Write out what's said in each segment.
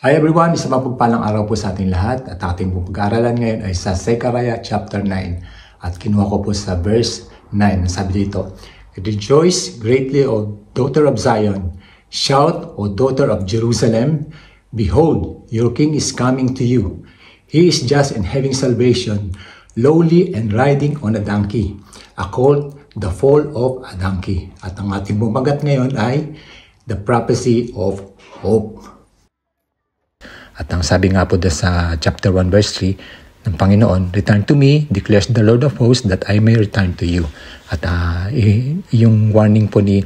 Hi everyone! Isang mapagpalang araw po sa ating lahat at ating pag-aaralan ngayon ay sa Zechariah chapter 9 at kinuha ko po sa verse 9. Sabi dito, Rejoice greatly, O daughter of Zion! Shout, O daughter of Jerusalem! Behold, your king is coming to you. He is just and having salvation, lowly and riding on a donkey, a colt, the foal of a donkey. At ang ating bumagat ngayon ay the prophecy of hope. At ang sabi nga po sa chapter 1 verse 3 ng Panginoon, Return to me, declares the Lord of hosts, that I may return to you. At yung warning po ni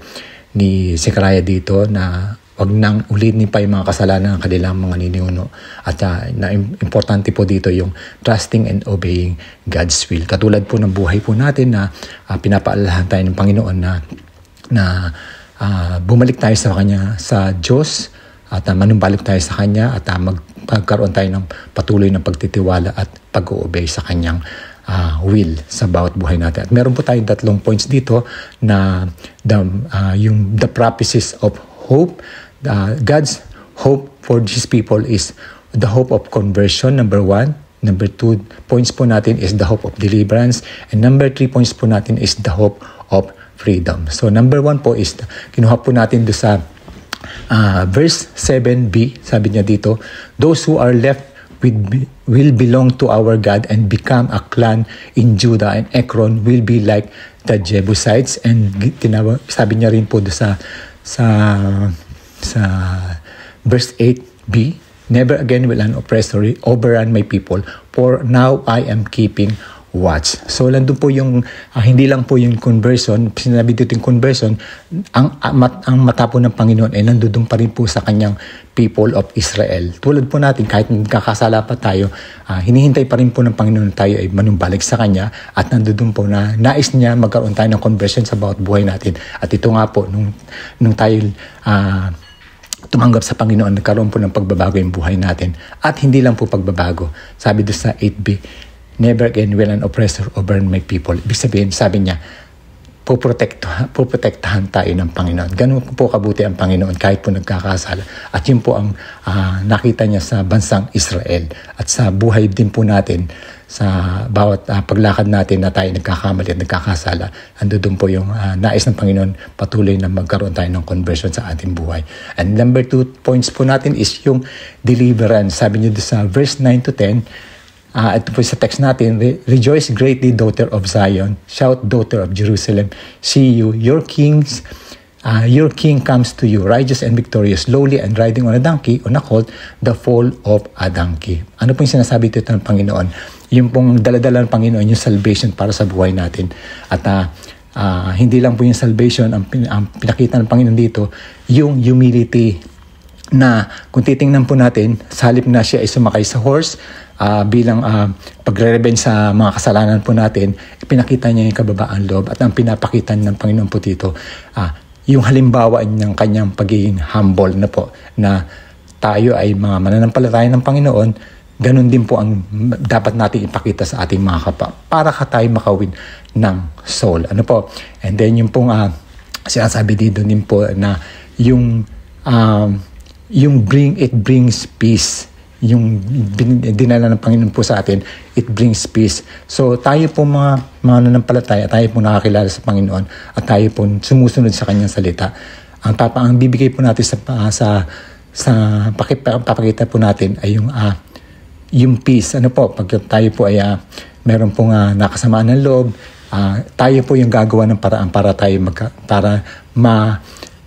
Zechariah dito na wag nang ulitin pa yung mga kasalanan ng kanilang mga ninuno. At na importante po dito yung trusting and obeying God's will. Katulad po ng buhay po natin na pinapaalalahan tayo ng Panginoon na bumalik tayo sa Kanya, sa Diyos, at manumbalik tayo sa Kanya at magkaroon tayo ng patuloy na pagtitiwala at pag-obey sa Kanyang will sa bawat buhay natin. At meron po tayong 3 points dito na the prophecies of hope. God's hope for His people is the hope of conversion, number 1. Number 2 points po natin is the hope of deliverance. And number 3 points po natin is the hope of freedom. So number 1 po is kinuha po natin do sa verse 7b, sabi niya dito, those who are left will belong to our God and become a clan in Judah, and Ekron will be like the Jebusites. And sabi niya rin po sa verse 8b, never again will an oppressor overrun my people, for now I am keeping watch. So nandun po yung hindi lang po yung conversion, sinabi dito yung conversion, ang mata po ng Panginoon ay nandun pa rin po sa kanyang people of Israel. Tulad po natin, kahit nagkakasala pa tayo, hinihintay pa rin po ng Panginoon tayo ay manumbalik sa Kanya, at nandun po na nais niya magkaroon tayo ng conversion sa bawat buhay natin. At ito nga po, nung tayo tumanggap sa Panginoon, nagkaroon po ng pagbabago yung buhay natin. At hindi lang po pagbabago. Sabi doon sa 8b, never again will an oppressor overrun my people. Ibig sabihin, sabi niya, poprotektahan tayo ng Panginoon. Ganun po kabuti ang Panginoon kahit po nagkakasala. At yun po ang nakita niya sa bansang Israel. At sa buhay din po natin, sa bawat paglakad natin na tayo nagkakamali at nagkakasala, andun po yung nais ng Panginoon patuloy na magkaroon tayo ng conversion sa ating buhay. And number 2 points po natin is yung deliverance. Sabi niyo sa verse 9 to 10, ito po sa text natin, Rejoice greatly, daughter of Zion. Shout, daughter of Jerusalem. See you, your king comes to you, righteous and victorious, lowly and riding on a donkey, on a colt, the foal of a donkey. Ano po yung sinasabi dito ng Panginoon? Yung pong daladala ng Panginoon, yung salvation para sa buhay natin. At hindi lang po yung salvation, ang pinakita ng Panginoon dito, yung humility na kung titingnan po natin, sa halip na siya ay sumakay sa horse, bilang pagre-revenge sa mga kasalanan po natin, pinakita niya yung kababaan loob. At ang pinapakita ng Panginoon po dito, yung halimbawa ng kanyang pagiging humble na po, na tayo ay mga mananampalataya ng Panginoon, ganun din po ang dapat natin ipakita sa ating mga kapwa para tayo makawin ng soul. Ano po? And then yung pong sinasabi dito din po na yung it brings peace. Yung dinala ng Panginoon po sa atin, it brings peace. So tayo po mga nananampalataya, tayo po nakakilala sa Panginoon, at tayo po sumusunod sa Kanyang salita. Ang bibigay po natin sa papakita po natin ay yung peace. Ano po, pag tayo po ay meron pong nakasamaan ng loob, tayo po yung gagawa ng paraan para tayo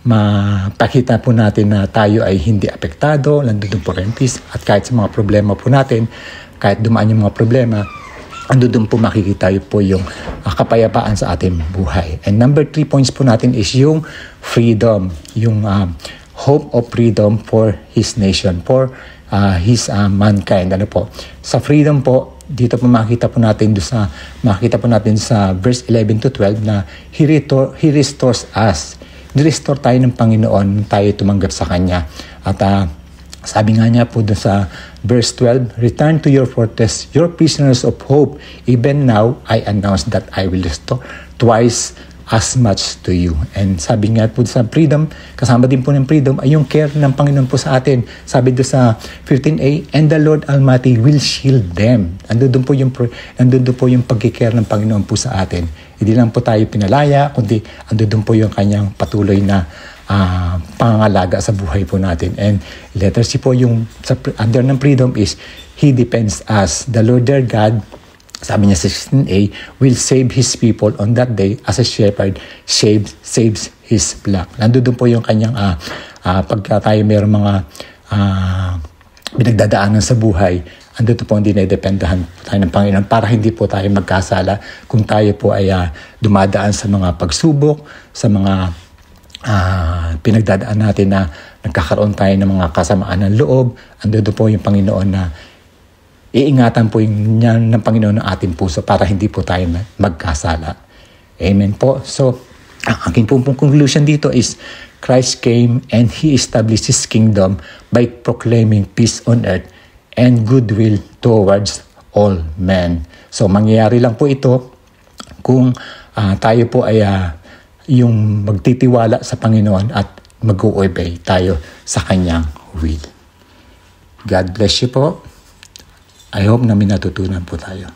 mapakita po natin na tayo ay hindi apektado, nandun po rin peace. At kahit sa mga problema po natin, kahit dumaan yung mga problema, andun po makikita po yung kapayapaan sa ating buhay. And number 3 points po natin is yung freedom, yung hope of freedom for His nation, for His mankind. Ano po? Sa freedom po, dito po makikita po natin sa verse 11 to 12 na He restores us. Nirestore tayo ng Panginoon, tayo tumanggap sa Kanya. At sabi nga niya po doon sa verse 12, Return to your fortress, your prisoners of hope. Even now, I announce that I will restore twice as much to you. And sabi nga po sa freedom, kasama din po ng freedom ay yung care ng Panginoon po sa atin. Sabi doon sa 15a, and the Lord Almighty will shield them. Andun po yung pagkikare ng Panginoon po sa atin. Hindi lang po tayo pinalaya, kundi andun po yung kanyang patuloy na pangangalaga sa buhay po natin. And letter C po yung under ng freedom is, He defends us. The Lord their God, sabi niya sa 16a, will save His people on that day as a shepherd saves his flock. Nandun po yung kanyang pagka tayo mayroong mga pinagdadaanan sa buhay, andun po ang dinedependahan tayo ng Panginoon para hindi po tayo magkasala kung tayo po ay dumadaan sa mga pagsubok, sa mga pinagdadaan natin na nagkakaroon tayo ng mga kasamaan ng loob. Andun po yung Panginoon na iingatan po yung ng Panginoon ng ating puso para hindi po tayo magkasala. Amen po. So, ang aking pong conclusion dito is, Christ came and He established His kingdom by proclaiming peace on earth and goodwill towards all men. So, mangyayari lang po ito kung tayo po ay yung magtitiwala sa Panginoon at mag-obey tayo sa Kanyang will. God bless you po. I hope na may natutunan po tayo.